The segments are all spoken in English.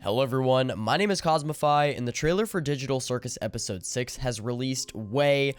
Hello everyone, my name is Cosmify, and the trailer for Digital Circus episode 6 has released way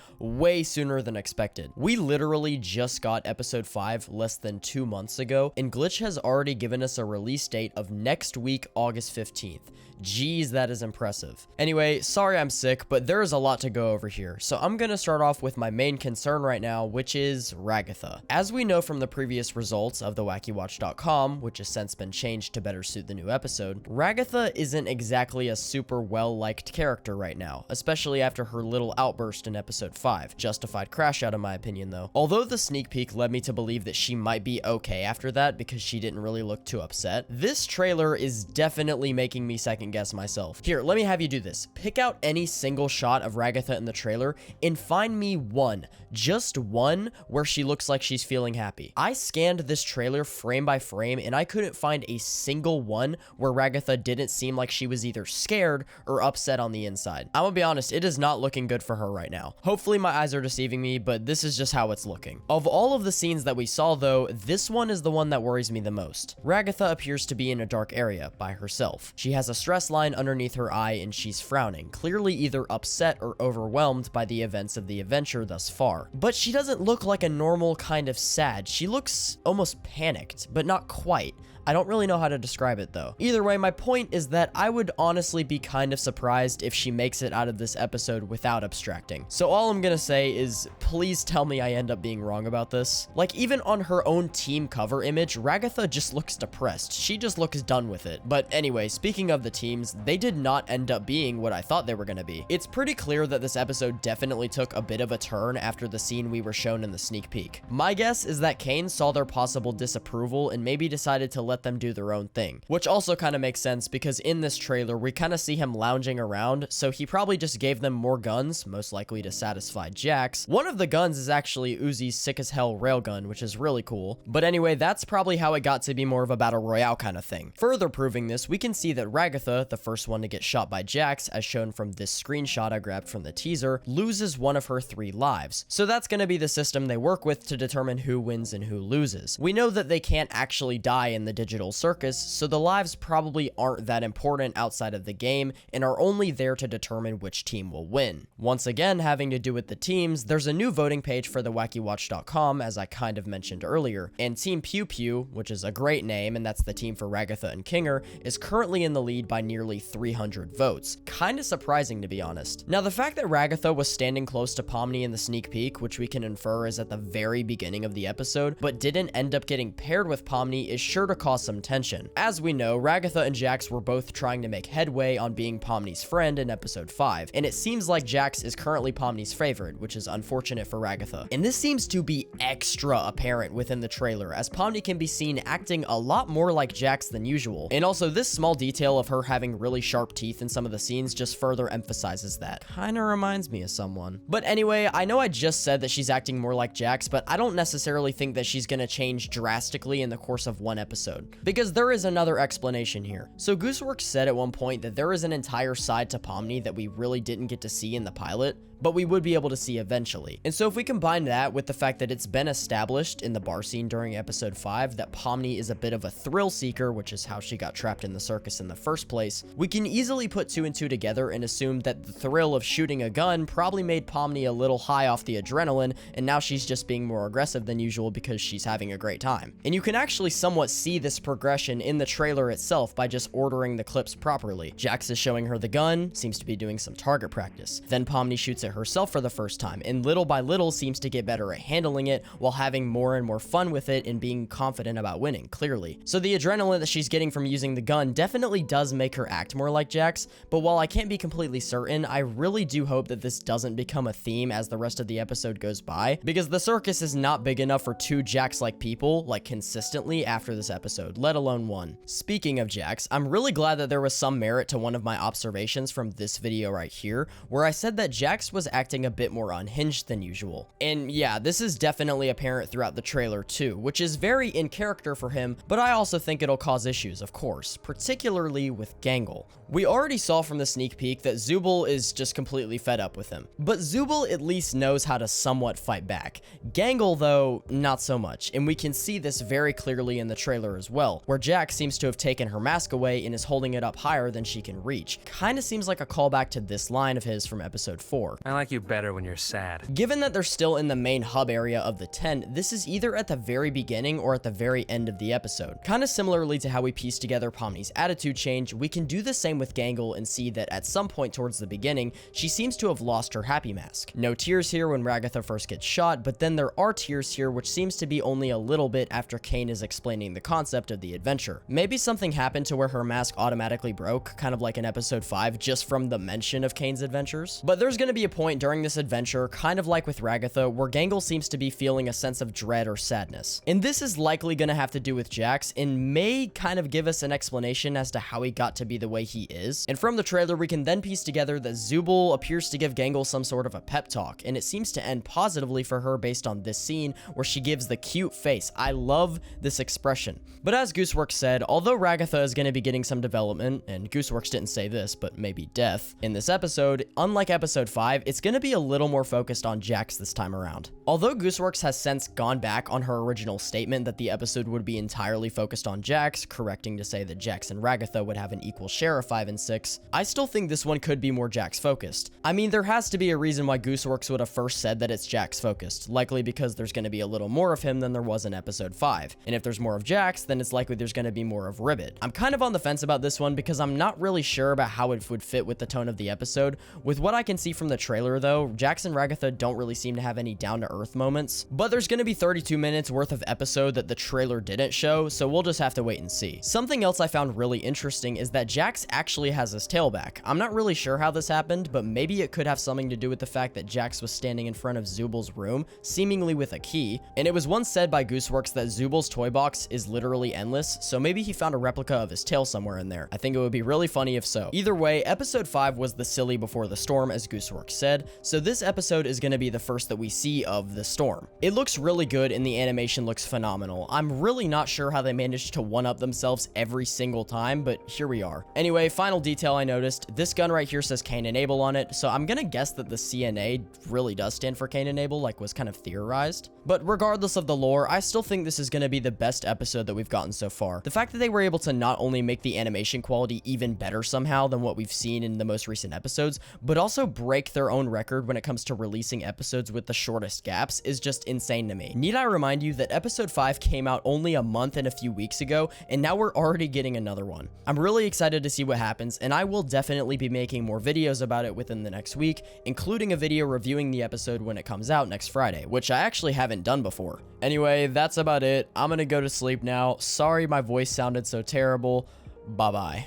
sooner than expected. We literally just got episode 5 less than 2 months ago, and Glitch has already given us a release date of next week, August 15th. Jeez, that is impressive. Anyway, sorry I'm sick, but there is a lot to go over here, so I'm gonna start off with my main concern right now, which is Ragatha. As we know from the previous results of thewackywatch.com, which has since been changed to better suit the new episode, Ragatha isn't exactly a super well-liked character right now, especially after her little outburst in episode 5. Justified crash out in my opinion though. Although the sneak peek led me to believe that she might be okay after that because she didn't really look too upset, this trailer is definitely making me second guess myself. Here, let me have you do this. Pick out any single shot of Ragatha in the trailer and find me one, just one, where she looks like she's feeling happy. I scanned this trailer frame by frame and I couldn't find a single one where Ragatha didn't seem like she was either scared or upset on the inside. I'm gonna be honest, it is not looking good for her right now. Hopefully my eyes are deceiving me, but this is just how it's looking. Of all of the scenes that we saw though, this one is the one that worries me the most. Ragatha appears to be in a dark area by herself. She has a stress line underneath her eye and she's frowning, clearly either upset or overwhelmed by the events of the adventure thus far. But she doesn't look like a normal kind of sad. She looks almost panicked, but not quite. I don't really know how to describe it though. Either way, my point is that I would honestly be kind of surprised if she makes it out of this episode without abstracting. So all I'm gonna say is, please tell me I end up being wrong about this. Like, even on her own team cover image, Ragatha just looks depressed. She just looks done with it. But anyway, speaking of the teams, they did not end up being what I thought they were gonna be. It's pretty clear that this episode definitely took a bit of a turn after the scene we were shown in the sneak peek. My guess is that Kane saw their possible disapproval and maybe decided to let them do their own thing, which also kind of makes sense because in this trailer we kind of see him lounging around, so he probably just gave them more guns, most likely to satisfy Jax. One of the guns is actually Uzi's sick as hell railgun, which is really cool. But anyway, that's probably how it got to be more of a battle royale kind of thing. Further proving this, we can see that Ragatha, the first one to get shot by Jax, as shown from this screenshot I grabbed from the teaser, loses one of her 3 lives. So that's going to be the system they work with to determine who wins and who loses. We know that they can't actually die in the Digital Circus, so the lives probably aren't that important outside of the game and are only there to determine which team will win. Once again, having to do with the teams, there's a new voting page for thewackywatch.com, as I kind of mentioned earlier, and Team Pew Pew, which is a great name, and that's the team for Ragatha and Kinger, is currently in the lead by nearly 300 votes. Kinda surprising, to be honest. Now, the fact that Ragatha was standing close to Pomni in the sneak peek, which we can infer is at the very beginning of the episode, but didn't end up getting paired with Pomni is sure to cause some tension. As we know, Ragatha and Jax were both trying to make headway on being Pomni's friend in episode 5, and it seems like Jax is currently Pomni's favorite, which is unfortunate for Ragatha. And this seems to be extra apparent within the trailer, as Pomni can be seen acting a lot more like Jax than usual. And also, this small detail of her having really sharp teeth in some of the scenes just further emphasizes that. Kinda reminds me of someone. But anyway, I know I just said that she's acting more like Jax, but I don't necessarily think that she's gonna change drastically in the course of one episode, because there is another explanation here. So Gooseworks said at one point that there is an entire side to Pomni that we really didn't get to see in the pilot, but we would be able to see eventually. And so if we combine that with the fact that it's been established in the bar scene during episode 5 that Pomni is a bit of a thrill seeker, which is how she got trapped in the circus in the first place, we can easily put 2 and 2 together and assume that the thrill of shooting a gun probably made Pomni a little high off the adrenaline, and now she's just being more aggressive than usual because she's having a great time. And you can actually somewhat see this progression in the trailer itself by just ordering the clips properly. Jax is showing her the gun, seems to be doing some target practice. Then Pomni shoots it herself for the first time, and little by little seems to get better at handling it while having more and more fun with it and being confident about winning, clearly. So the adrenaline that she's getting from using the gun definitely does make her act more like Jax, but while I can't be completely certain, I really do hope that this doesn't become a theme as the rest of the episode goes by, because the circus is not big enough for 2 Jax-like people, like, consistently after this episode, let alone 1. Speaking of Jax, I'm really glad that there was some merit to one of my observations from this video right here, where I said that Jax would was acting a bit more unhinged than usual. And yeah, this is definitely apparent throughout the trailer too, which is very in character for him, but I also think it'll cause issues, of course, particularly with Gangle. We already saw from the sneak peek that Zubul is just completely fed up with him, but Zubul at least knows how to somewhat fight back. Gangle, though, not so much, and we can see this very clearly in the trailer as well, where Jax seems to have taken her mask away and is holding it up higher than she can reach. Kinda seems like a callback to this line of his from episode 4. I like you better when you're sad. Given that they're still in the main hub area of the tent, this is either at the very beginning or at the very end of the episode. Kinda similarly to how we pieced together Pomni's attitude change, we can do the same with Gangle and see that at some point towards the beginning, she seems to have lost her happy mask. No tears here when Ragatha first gets shot, but then there are tears here, which seems to be only a little bit after Kane is explaining the concept of the adventure. Maybe something happened to where her mask automatically broke, kind of like in episode 5, just from the mention of Kane's adventures. But there's gonna be a point during this adventure, kind of like with Ragatha, where Gangle seems to be feeling a sense of dread or sadness. And this is likely gonna have to do with Jax, and may kind of give us an explanation as to how he got to be the way he is. And from the trailer, we can then piece together that Zubul appears to give Gangle some sort of a pep talk, and it seems to end positively for her based on this scene where she gives the cute face. I love this expression. But as Gooseworks said, although Ragatha is going to be getting some development, and Gooseworks didn't say this, but maybe death, in this episode, unlike episode 5, it's going to be a little more focused on Jax this time around. Although Gooseworks has since gone back on her original statement that the episode would be entirely focused on Jax, correcting to say that Jax and Ragatha would have an equal share of 5 and 6, I still think this one could be more Jax focused. I mean, there has to be a reason why Gooseworks would have first said that it's Jax focused, likely because there's going to be a little more of him than there was in episode 5, and if there's more of Jax, then it's likely there's going to be more of Ribbit. I'm kind of on the fence about this one because I'm not really sure about how it would fit with the tone of the episode. With what I can see from the trailer though, Jax and Ragatha don't really seem to have any down-to-earth moments, but there's going to be 32 minutes worth of episode that the trailer didn't show, so we'll just have to wait and see. Something else I found really interesting is that Jax actually has his tail back. I'm not really sure how this happened, but maybe it could have something to do with the fact that Jax was standing in front of Zubul's room, seemingly with a key, and it was once said by Gooseworks that Zubul's toy box is literally endless, so maybe he found a replica of his tail somewhere in there. I think it would be really funny if so. Either way, episode 5 was the silly before the storm, as Gooseworks said, so this episode is going to be the first that we see of the storm. It looks really good and the animation looks phenomenal. I'm really not sure how they managed to one-up themselves every single time, but here we are. Anyway, final detail I noticed, this gun right here says Cain and Abel on it, so I'm gonna guess that the CNA really does stand for Cain and Abel, like was kind of theorized. But regardless of the lore, I still think this is gonna be the best episode that we've gotten so far. The fact that they were able to not only make the animation quality even better somehow than what we've seen in the most recent episodes, but also break their own record when it comes to releasing episodes with the shortest gaps is just insane to me. Need I remind you that episode 5 came out only a month and a few weeks ago, and now we're already getting another one. I'm really excited to see what happens, and I will definitely be making more videos about it within the next week, including a video reviewing the episode when it comes out next Friday, which I actually haven't done before. Anyway, that's about it. I'm gonna go to sleep now. Sorry my voice sounded so terrible. Bye-bye.